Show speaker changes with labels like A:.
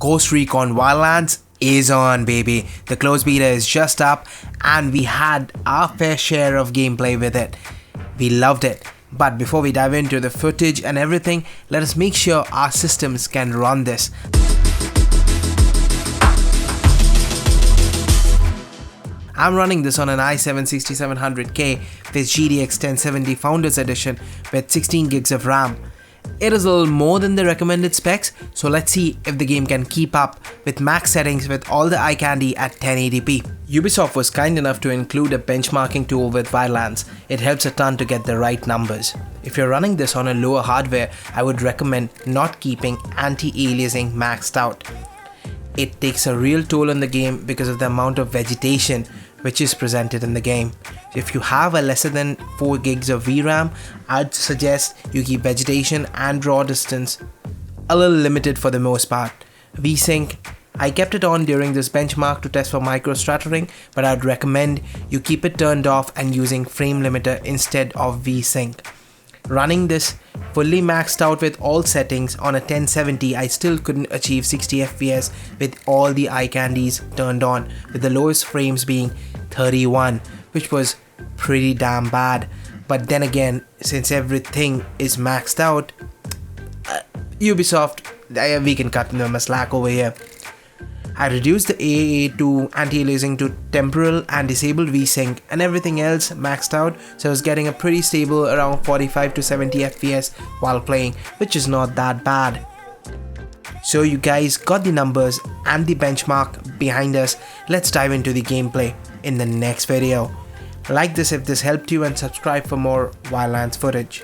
A: RECON Wildlands is on, baby. The closed beta is just up and we had our fair share of gameplay with it. We loved it. But before we dive into the footage and everything, let us make sure our systems can run this. I'm running this on an i7-6700K with GTX 1070 Founders Edition with 16 gigs of RAM. It is a little more than the recommended specs, so let's see if the game can keep up with max settings with all the eye candy at 1080p. Ubisoft was kind enough to include a benchmarking tool with Wildlands. It helps a ton to get the right numbers. If you're running this on a lower hardware, I would recommend not keeping anti-aliasing maxed out. It takes a real toll on the game because of the amount of vegetation which is presented in the game. If you have a lesser than 4 gigs of VRAM, I'd suggest you keep vegetation and draw distance a little limited for the most part. VSync, I kept it on during this benchmark to test for micro stuttering, but I'd recommend you keep it turned off and using frame limiter instead of VSync. Running this fully maxed out with all settings on a 1070, I still couldn't achieve 60 FPS with all the eye candies turned on, with the lowest frames being 31, which was pretty damn bad. But then again, since everything is maxed out, Ubisoft, we can cut them a slack over here. I reduced the AAA to anti-aliasing to temporal and disabled VSync, and everything else maxed out, so I was getting a pretty stable around 45 to 70 FPS while playing, which is not that bad. So you guys got the numbers and the benchmark behind us. Let's dive into the gameplay in the next video. Like this if this helped you and subscribe for more Wildlands footage.